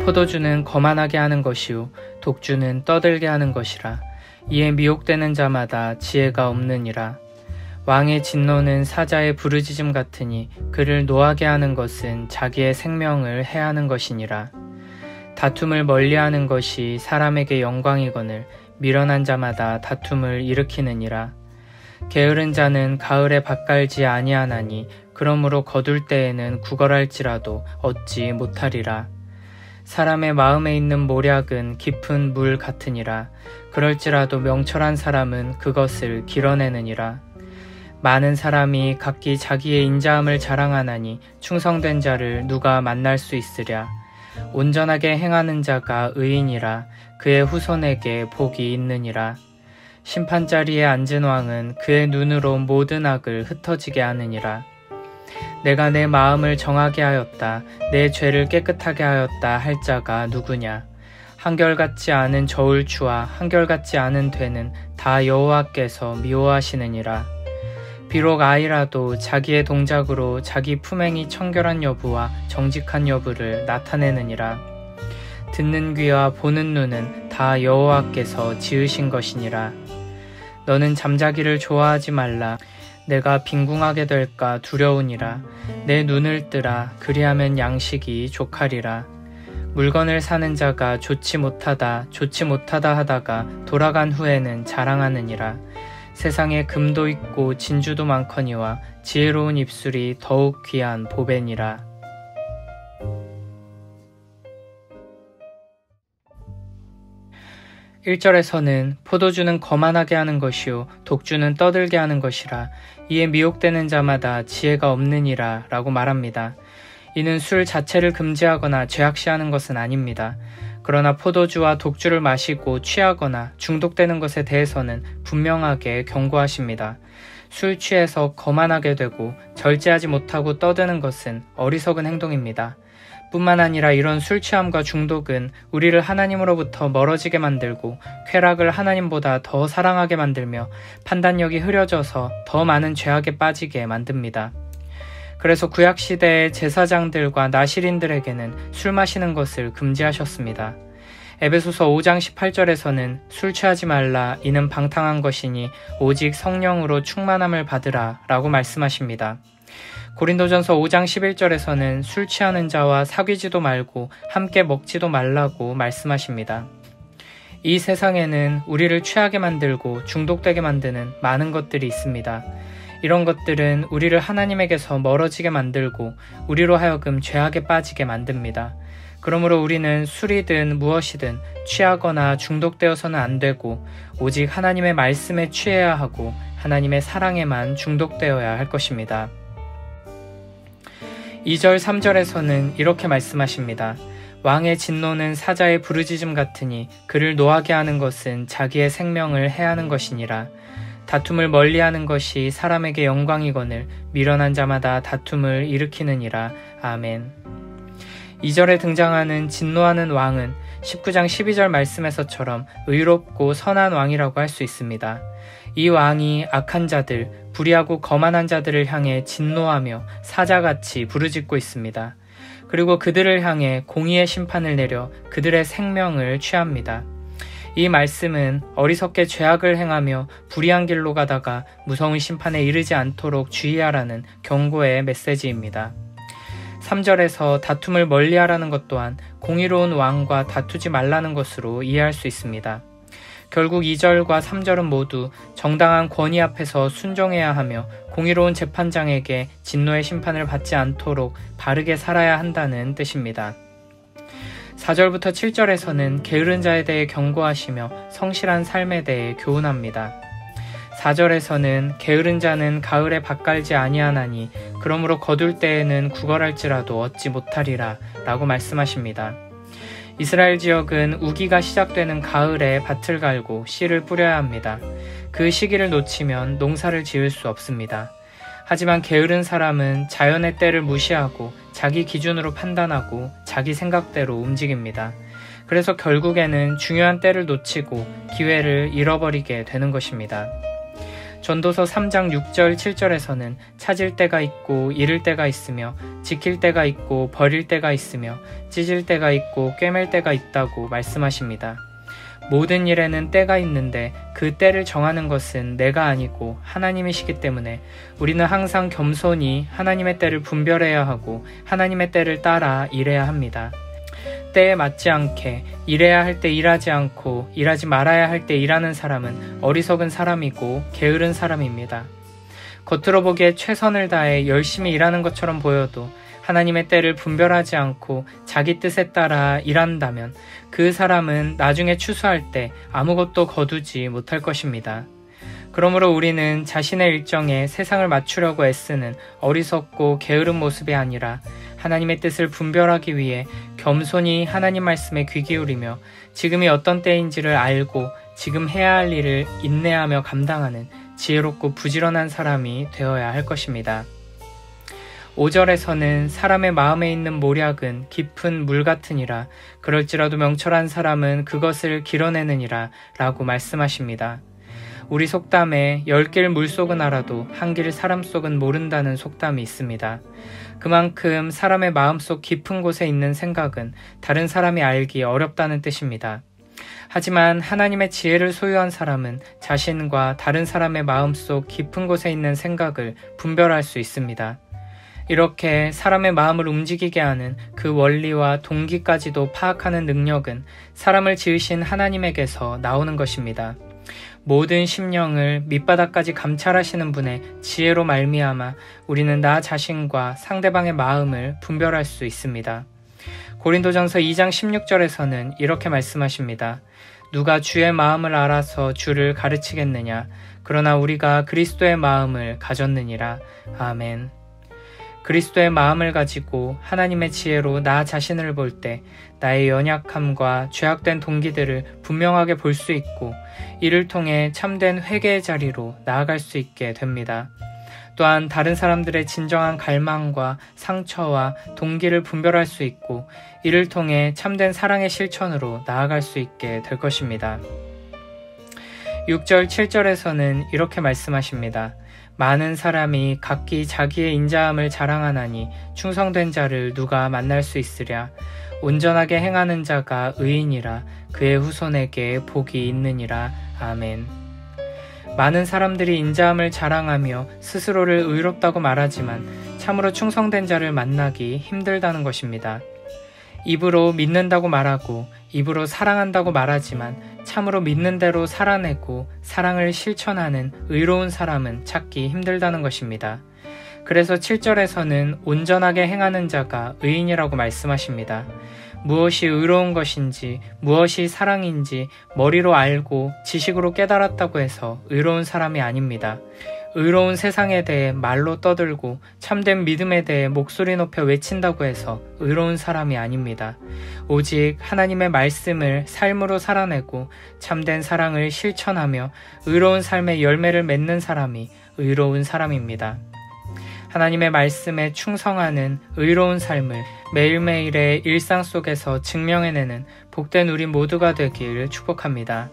포도주는 거만하게 하는 것이요 독주는 떠들게 하는 것이라. 이에 미혹되는 자마다 지혜가 없느니라. 왕의 진노는 사자의 부르짖음 같으니 그를 노하게 하는 것은 자기의 생명을 해하는 것이니라. 다툼을 멀리하는 것이 사람에게 영광이거늘 미련한 자마다 다툼을 일으키느니라. 게으른 자는 가을에 밭갈지 아니하나니 그러므로 거둘 때에는 구걸할지라도 얻지 못하리라. 사람의 마음에 있는 모략은 깊은 물 같으니라. 그럴지라도 명철한 사람은 그것을 길어내느니라. 많은 사람이 각기 자기의 인자함을 자랑하나니 충성된 자를 누가 만날 수 있으랴. 온전하게 행하는 자가 의인이라. 그의 후손에게 복이 있느니라. 심판자리에 앉은 왕은 그의 눈으로 모든 악을 흩어지게 하느니라. 내가 내 마음을 정하게 하였다. 내 죄를 깨끗하게 하였다 할 자가 누구냐. 한결같지 않은 저울추와 한결같지 않은 되는 다 여호와께서 미워하시느니라. 비록 아이라도 자기의 동작으로 자기 품행이 청결한 여부와 정직한 여부를 나타내느니라. 듣는 귀와 보는 눈은 다 여호와께서 지으신 것이니라. 너는 잠자기를 좋아하지 말라. 내가 빈궁하게 될까 두려우니라. 내 눈을 뜨라. 그리하면 양식이 족하리라. 물건을 사는 자가 좋지 못하다 하다가 돌아간 후에는 자랑하느니라. 세상에 금도 있고 진주도 많거니와 지혜로운 입술이 더욱 귀한 보배니라. (1절에서는) 포도주는 거만하게 하는 것이요 독주는 떠들게 하는 것이라. 이에 미혹되는 자마다 지혜가 없느니라 라고 말합니다. 이는 술 자체를 금지하거나 죄악시하는 것은 아닙니다. 그러나 포도주와 독주를 마시고 취하거나 중독되는 것에 대해서는 분명하게 경고하십니다. 술 취해서 거만하게 되고 절제하지 못하고 떠드는 것은 어리석은 행동입니다. 뿐만 아니라 이런 술 취함과 중독은 우리를 하나님으로부터 멀어지게 만들고 쾌락을 하나님보다 더 사랑하게 만들며 판단력이 흐려져서 더 많은 죄악에 빠지게 만듭니다. 그래서 구약시대의 제사장들과 나실인들에게는 술 마시는 것을 금지하셨습니다. 에베소서 5장 18절에서는 술 취하지 말라. 이는 방탕한 것이니 오직 성령으로 충만함을 받으라 라고 말씀하십니다. 고린도전서 5장 11절에서는 술 취하는 자와 사귀지도 말고 함께 먹지도 말라고 말씀하십니다. 이 세상에는 우리를 취하게 만들고 중독되게 만드는 많은 것들이 있습니다. 이런 것들은 우리를 하나님에게서 멀어지게 만들고 우리로 하여금 죄악에 빠지게 만듭니다. 그러므로 우리는 술이든 무엇이든 취하거나 중독되어서는 안 되고 오직 하나님의 말씀에 취해야 하고 하나님의 사랑에만 중독되어야 할 것입니다. 2절 3절에서는 이렇게 말씀하십니다. 왕의 진노는 사자의 부르짖음 같으니 그를 노하게 하는 것은 자기의 생명을 해하는 것이니라. 다툼을 멀리하는 것이 사람에게 영광이거늘 미련한 자마다 다툼을 일으키느니라. 아멘. 2절에 등장하는 진노하는 왕은 19장 12절 말씀에서처럼 의롭고 선한 왕이라고 할 수 있습니다. 이 왕이 악한 자들, 불의하고 거만한 자들을 향해 진노하며 사자같이 부르짖고 있습니다. 그리고 그들을 향해 공의의 심판을 내려 그들의 생명을 취합니다. 이 말씀은 어리석게 죄악을 행하며 불의한 길로 가다가 무서운 심판에 이르지 않도록 주의하라는 경고의 메시지입니다. 3절에서 다툼을 멀리하라는 것 또한 공의로운 왕과 다투지 말라는 것으로 이해할 수 있습니다. 결국 2절과 3절은 모두 정당한 권위 앞에서 순종해야 하며 공의로운 재판장에게 진노의 심판을 받지 않도록 바르게 살아야 한다는 뜻입니다. 4절부터 7절에서는 게으른 자에 대해 경고하시며 성실한 삶에 대해 교훈합니다. 4절에서는 게으른 자는 가을에 밭갈지 아니하나니 그러므로 거둘 때에는 구걸할지라도 얻지 못하리라 라고 말씀하십니다. 이스라엘 지역은 우기가 시작되는 가을에 밭을 갈고 씨를 뿌려야 합니다. 그 시기를 놓치면 농사를 지을 수 없습니다. 하지만 게으른 사람은 자연의 때를 무시하고 자기 기준으로 판단하고 자기 생각대로 움직입니다. 그래서 결국에는 중요한 때를 놓치고 기회를 잃어버리게 되는 것입니다. 전도서 3장 6절 7절에서는 찾을 때가 있고 잃을 때가 있으며 지킬 때가 있고 버릴 때가 있으며 찢을 때가 있고 꿰맬 때가 있다고 말씀하십니다. 모든 일에는 때가 있는데 그 때를 정하는 것은 내가 아니고 하나님이시기 때문에 우리는 항상 겸손히 하나님의 때를 분별해야 하고 하나님의 때를 따라 일해야 합니다. 때에 맞지 않게 일해야 할 때 일하지 않고 일하지 말아야 할 때 일하는 사람은 어리석은 사람이고 게으른 사람입니다. 겉으로 보기에 최선을 다해 열심히 일하는 것처럼 보여도 하나님의 때를 분별하지 않고 자기 뜻에 따라 일한다면 그 사람은 나중에 추수할 때 아무것도 거두지 못할 것입니다. 그러므로 우리는 자신의 일정에 세상을 맞추려고 애쓰는 어리석고 게으른 모습이 아니라 하나님의 뜻을 분별하기 위해 겸손히 하나님 말씀에 귀 기울이며 지금이 어떤 때인지를 알고 지금 해야 할 일을 인내하며 감당하는 지혜롭고 부지런한 사람이 되어야 할 것입니다. 5절에서는 사람의 마음에 있는 모략은 깊은 물 같으니라 그럴지라도 명철한 사람은 그것을 길어내느니라 라고 말씀하십니다. 우리 속담에 10길 물속은 알아도 한 길 사람 속은 모른다는 속담이 있습니다. 그만큼 사람의 마음속 깊은 곳에 있는 생각은 다른 사람이 알기 어렵다는 뜻입니다. 하지만 하나님의 지혜를 소유한 사람은 자신과 다른 사람의 마음속 깊은 곳에 있는 생각을 분별할 수 있습니다. 이렇게 사람의 마음을 움직이게 하는 그 원리와 동기까지도 파악하는 능력은 사람을 지으신 하나님에게서 나오는 것입니다. 모든 심령을 밑바닥까지 감찰하시는 분의 지혜로 말미암아 우리는 나 자신과 상대방의 마음을 분별할 수 있습니다. 고린도전서 2장 16절에서는 이렇게 말씀하십니다. 누가 주의 마음을 알아서 주를 가르치겠느냐? 그러나 우리가 그리스도의 마음을 가졌느니라. 아멘. 그리스도의 마음을 가지고 하나님의 지혜로 나 자신을 볼 때 나의 연약함과 죄악된 동기들을 분명하게 볼 수 있고 이를 통해 참된 회개의 자리로 나아갈 수 있게 됩니다. 또한 다른 사람들의 진정한 갈망과 상처와 동기를 분별할 수 있고 이를 통해 참된 사랑의 실천으로 나아갈 수 있게 될 것입니다. 6절 7절에서는 이렇게 말씀하십니다. 많은 사람이 각기 자기의 인자함을 자랑하나니 충성된 자를 누가 만날 수 있으랴. 온전하게 행하는 자가 의인이라 그의 후손에게 복이 있느니라. 아멘. 많은 사람들이 인자함을 자랑하며 스스로를 의롭다고 말하지만 참으로 충성된 자를 만나기 힘들다는 것입니다. 입으로 믿는다고 말하고 입으로 사랑한다고 말하지만 참으로 믿는 대로 살아내고 사랑을 실천하는 의로운 사람은 찾기 힘들다는 것입니다. 그래서 7절에서는 온전하게 행하는 자가 의인이라고 말씀하십니다. 무엇이 의로운 것인지 무엇이 사랑인지 머리로 알고 지식으로 깨달았다고 해서 의로운 사람이 아닙니다. 의로운 세상에 대해 말로 떠들고 참된 믿음에 대해 목소리 높여 외친다고 해서 의로운 사람이 아닙니다. 오직 하나님의 말씀을 삶으로 살아내고 참된 사랑을 실천하며 의로운 삶의 열매를 맺는 사람이 의로운 사람입니다. 하나님의 말씀에 충성하는 의로운 삶을 매일매일의 일상 속에서 증명해내는 복된 우리 모두가 되길 축복합니다.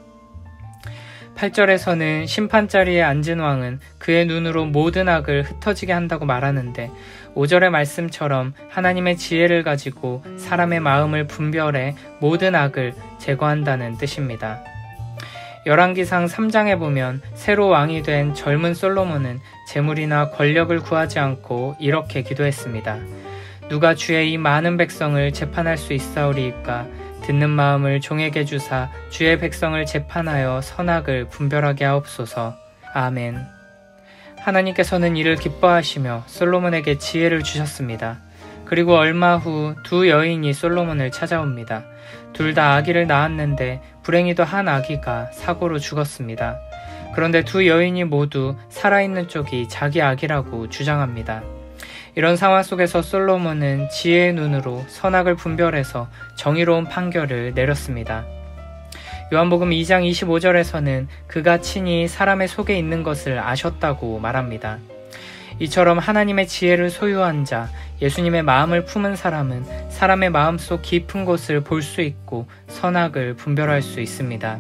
8절에서는 심판자리에 앉은 왕은 그의 눈으로 모든 악을 흩어지게 한다고 말하는데 5절의 말씀처럼 하나님의 지혜를 가지고 사람의 마음을 분별해 모든 악을 제거한다는 뜻입니다. 열왕기상 3장에 보면 새로 왕이 된 젊은 솔로몬은 재물이나 권력을 구하지 않고 이렇게 기도했습니다. 누가 주의 이 많은 백성을 재판할 수 있사오리이까? 듣는 마음을 종에게 주사 주의 백성을 재판하여 선악을 분별하게 하옵소서. 아멘. 하나님께서는 이를 기뻐하시며 솔로몬에게 지혜를 주셨습니다. 그리고 얼마 후 두 여인이 솔로몬을 찾아옵니다. 둘 다 아기를 낳았는데 불행히도 한 아기가 사고로 죽었습니다. 그런데 두 여인이 모두 살아있는 쪽이 자기 아기라고 주장합니다. 이런 상황 속에서 솔로몬은 지혜의 눈으로 선악을 분별해서 정의로운 판결을 내렸습니다. 요한복음 2장 25절에서는 그가 친히 사람의 속에 있는 것을 아셨다고 말합니다. 이처럼 하나님의 지혜를 소유한 자, 예수님의 마음을 품은 사람은 사람의 마음속 깊은 곳을 볼 수 있고 선악을 분별할 수 있습니다.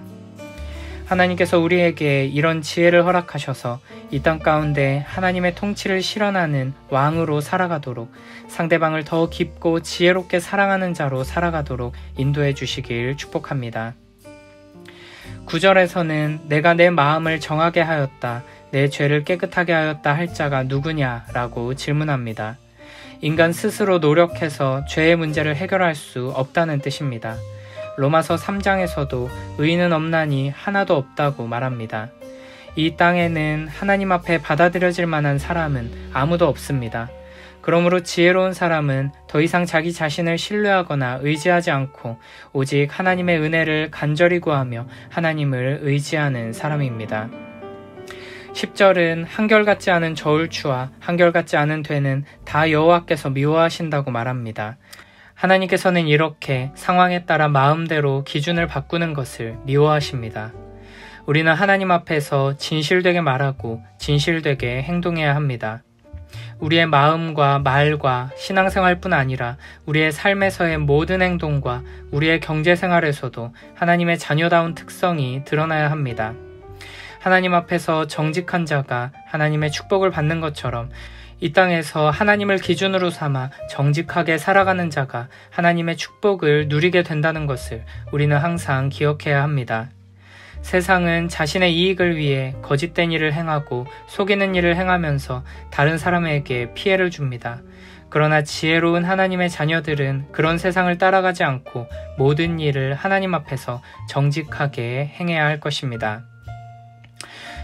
하나님께서 우리에게 이런 지혜를 허락하셔서 이 땅 가운데 하나님의 통치를 실현하는 왕으로 살아가도록, 상대방을 더 깊고 지혜롭게 사랑하는 자로 살아가도록 인도해 주시길 축복합니다. 9절에서는 내가 내 마음을 정하게 하였다, 내 죄를 깨끗하게 하였다 할 자가 누구냐라고 질문합니다. 인간 스스로 노력해서 죄의 문제를 해결할 수 없다는 뜻입니다. 로마서 3장에서도 의인은 없나니 하나도 없다고 말합니다. 이 땅에는 하나님 앞에 받아들여질 만한 사람은 아무도 없습니다. 그러므로 지혜로운 사람은 더 이상 자기 자신을 신뢰하거나 의지하지 않고 오직 하나님의 은혜를 간절히 구하며 하나님을 의지하는 사람입니다. 10절은 한결같지 않은 저울추와 한결같지 않은 되는 다 여호와께서 미워하신다고 말합니다. 하나님께서는 이렇게 상황에 따라 마음대로 기준을 바꾸는 것을 미워하십니다. 우리는 하나님 앞에서 진실되게 말하고 진실되게 행동해야 합니다. 우리의 마음과 말과 신앙생활뿐 아니라 우리의 삶에서의 모든 행동과 우리의 경제생활에서도 하나님의 자녀다운 특성이 드러나야 합니다. 하나님 앞에서 정직한 자가 하나님의 축복을 받는 것처럼 이 땅에서 하나님을 기준으로 삼아 정직하게 살아가는 자가 하나님의 축복을 누리게 된다는 것을 우리는 항상 기억해야 합니다. 세상은 자신의 이익을 위해 거짓된 일을 행하고 속이는 일을 행하면서 다른 사람에게 피해를 줍니다. 그러나 지혜로운 하나님의 자녀들은 그런 세상을 따라가지 않고 모든 일을 하나님 앞에서 정직하게 행해야 할 것입니다.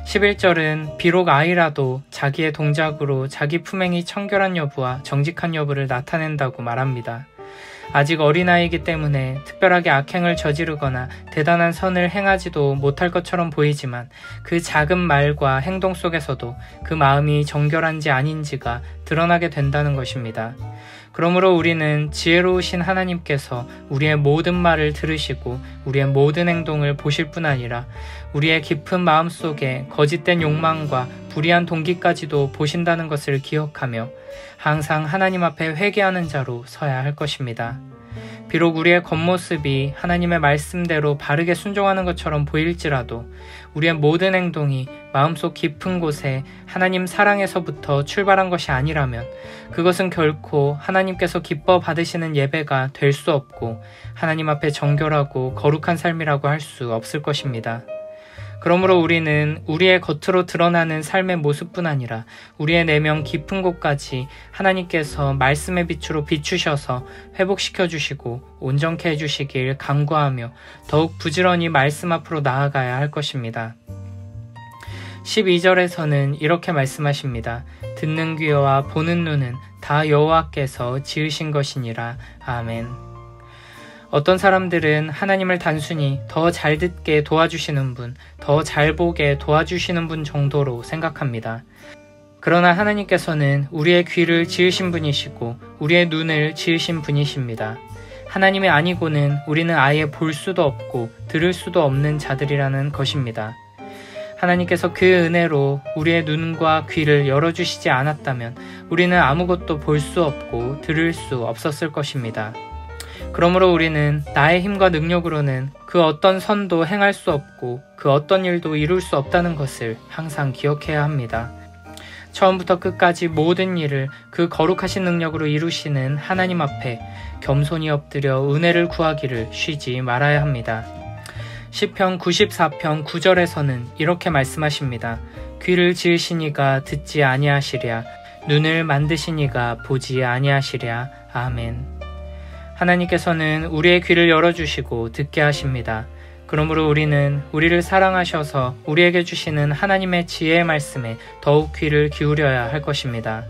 11절은 비록 아이라도 자기의 동작으로 자기 품행이 청결한 여부와 정직한 여부를 나타낸다고 말합니다. 아직 어린아이이기 때문에 특별하게 악행을 저지르거나 대단한 선을 행하지도 못할 것처럼 보이지만 그 작은 말과 행동 속에서도 그 마음이 정결한지 아닌지가 드러나게 된다는 것입니다. 그러므로 우리는 지혜로우신 하나님께서 우리의 모든 말을 들으시고 우리의 모든 행동을 보실 뿐 아니라 우리의 깊은 마음속에 거짓된 욕망과 불의한 동기까지도 보신다는 것을 기억하며 항상 하나님 앞에 회개하는 자로 서야 할 것입니다. 비록 우리의 겉모습이 하나님의 말씀대로 바르게 순종하는 것처럼 보일지라도 우리의 모든 행동이 마음속 깊은 곳에 하나님 사랑에서부터 출발한 것이 아니라면 그것은 결코 하나님께서 기뻐 받으시는 예배가 될 수 없고 하나님 앞에 정결하고 거룩한 삶이라고 할 수 없을 것입니다. 그러므로 우리는 우리의 겉으로 드러나는 삶의 모습뿐 아니라 우리의 내면 깊은 곳까지 하나님께서 말씀의 빛으로 비추셔서 회복시켜 주시고 온전케 해주시길 간구하며 더욱 부지런히 말씀 앞으로 나아가야 할 것입니다. 12절에서는 이렇게 말씀하십니다. 듣는 귀와 보는 눈은 다 여호와께서 지으신 것이니라. 아멘. 어떤 사람들은 하나님을 단순히 더 잘 듣게 도와주시는 분, 더 잘 보게 도와주시는 분 정도로 생각합니다. 그러나 하나님께서는 우리의 귀를 지으신 분이시고 우리의 눈을 지으신 분이십니다. 하나님이 아니고는 우리는 아예 볼 수도 없고 들을 수도 없는 자들이라는 것입니다. 하나님께서 그 은혜로 우리의 눈과 귀를 열어주시지 않았다면 우리는 아무것도 볼 수 없고 들을 수 없었을 것입니다. 그러므로 우리는 나의 힘과 능력으로는 그 어떤 선도 행할 수 없고 그 어떤 일도 이룰 수 없다는 것을 항상 기억해야 합니다. 처음부터 끝까지 모든 일을 그 거룩하신 능력으로 이루시는 하나님 앞에 겸손히 엎드려 은혜를 구하기를 쉬지 말아야 합니다. 시편 94편 9절에서는 이렇게 말씀하십니다. 귀를 지으시니가 듣지 아니하시랴, 눈을 만드시니가 보지 아니하시랴. 아멘. 하나님께서는 우리의 귀를 열어주시고 듣게 하십니다. 그러므로 우리는 우리를 사랑하셔서 우리에게 주시는 하나님의 지혜의 말씀에 더욱 귀를 기울여야 할 것입니다.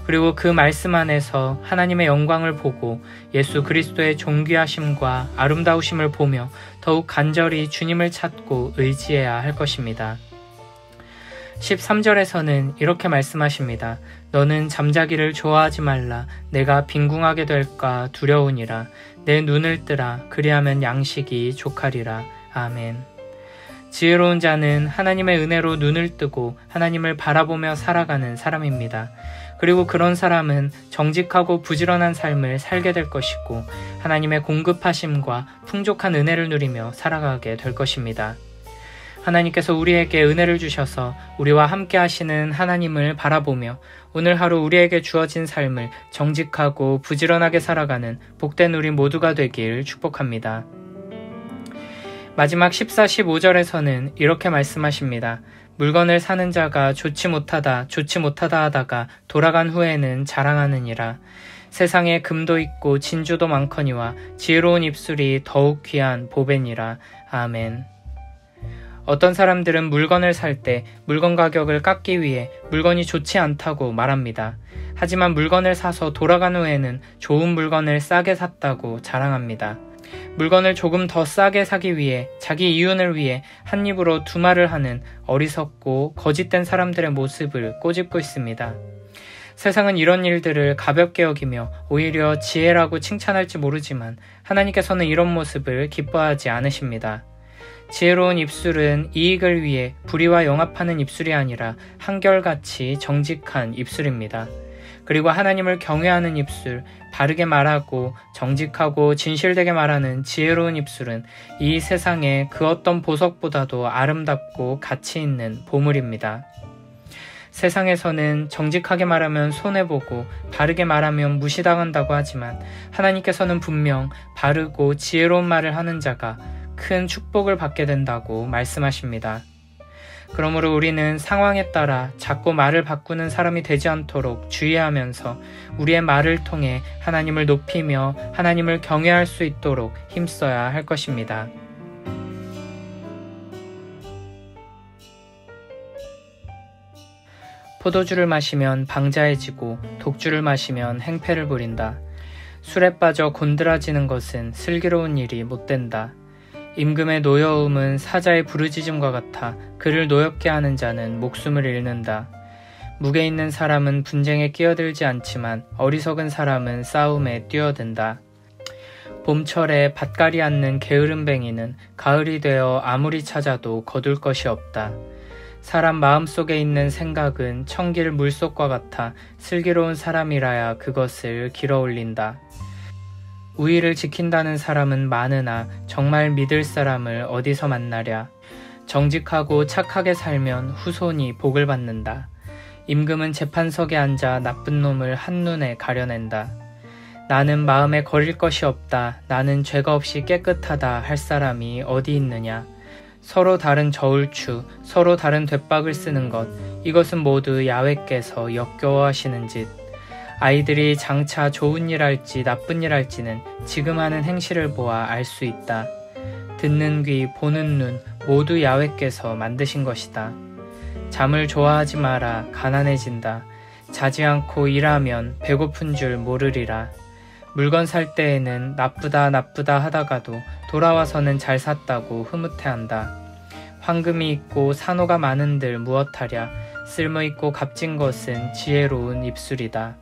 그리고 그 말씀 안에서 하나님의 영광을 보고 예수 그리스도의 존귀하심과 아름다우심을 보며 더욱 간절히 주님을 찾고 의지해야 할 것입니다. 13절에서는 이렇게 말씀하십니다. 너는 잠자기를 좋아하지 말라. 내가 빈궁하게 될까 두려우니라. 내 눈을 뜨라. 그리하면 양식이 족하리라. 아멘. 지혜로운 자는 하나님의 은혜로 눈을 뜨고 하나님을 바라보며 살아가는 사람입니다. 그리고 그런 사람은 정직하고 부지런한 삶을 살게 될 것이고 하나님의 공급하심과 풍족한 은혜를 누리며 살아가게 될 것입니다. 하나님께서 우리에게 은혜를 주셔서 우리와 함께 하시는 하나님을 바라보며 오늘 하루 우리에게 주어진 삶을 정직하고 부지런하게 살아가는 복된 우리 모두가 되길 축복합니다. 마지막 14, 15절에서는 이렇게 말씀하십니다. 물건을 사는 자가 좋지 못하다 하다가 돌아간 후에는 자랑하느니라. 세상에 금도 있고 진주도 많거니와 지혜로운 입술이 더욱 귀한 보배니라. 아멘. 어떤 사람들은 물건을 살 때 물건 가격을 깎기 위해 물건이 좋지 않다고 말합니다. 하지만 물건을 사서 돌아간 후에는 좋은 물건을 싸게 샀다고 자랑합니다. 물건을 조금 더 싸게 사기 위해 자기 이윤을 위해 한 입으로 두 말을 하는 어리석고 거짓된 사람들의 모습을 꼬집고 있습니다. 세상은 이런 일들을 가볍게 여기며 오히려 지혜라고 칭찬할지 모르지만 하나님께서는 이런 모습을 기뻐하지 않으십니다. 지혜로운 입술은 이익을 위해 불의와 영합하는 입술이 아니라 한결같이 정직한 입술입니다. 그리고 하나님을 경외하는 입술, 바르게 말하고 정직하고 진실되게 말하는 지혜로운 입술은 이 세상의 그 어떤 보석보다도 아름답고 가치 있는 보물입니다. 세상에서는 정직하게 말하면 손해보고 바르게 말하면 무시당한다고 하지만 하나님께서는 분명 바르고 지혜로운 말을 하는 자가 큰 축복을 받게 된다고 말씀하십니다. 그러므로 우리는 상황에 따라 자꾸 말을 바꾸는 사람이 되지 않도록 주의하면서 우리의 말을 통해 하나님을 높이며 하나님을 경외할 수 있도록 힘써야 할 것입니다. 포도주를 마시면 방자해지고 독주를 마시면 행패를 부린다. 술에 빠져 곤드라지는 것은 슬기로운 일이 못된다. 임금의 노여움은 사자의 부르짖음과 같아 그를 노엽게 하는 자는 목숨을 잃는다. 무게 있는 사람은 분쟁에 끼어들지 않지만 어리석은 사람은 싸움에 뛰어든다. 봄철에 밭갈이 않는 게으름뱅이는 가을이 되어 아무리 찾아도 거둘 것이 없다. 사람 마음속에 있는 생각은 청길 물속과 같아 슬기로운 사람이라야 그것을 길어올린다. 우위를 지킨다는 사람은 많으나 정말 믿을 사람을 어디서 만나랴. 정직하고 착하게 살면 후손이 복을 받는다. 임금은 재판석에 앉아 나쁜 놈을 한눈에 가려낸다. 나는 마음에 거릴 것이 없다. 나는 죄가 없이 깨끗하다 할 사람이 어디 있느냐. 서로 다른 저울추, 서로 다른 돛박을 쓰는 것, 이것은 모두 야훼께서 역겨워하시는 짓. 아이들이 장차 좋은 일 할지 나쁜 일 할지는 지금 하는 행실을 보아 알 수 있다. 듣는 귀, 보는 눈 모두 야훼께서 만드신 것이다. 잠을 좋아하지 마라. 가난해진다. 자지 않고 일하면 배고픈 줄 모르리라. 물건 살 때에는 나쁘다 하다가도 돌아와서는 잘 샀다고 흐뭇해한다. 황금이 있고 산호가 많은들 무엇하랴. 쓸모있고 값진 것은 지혜로운 입술이다.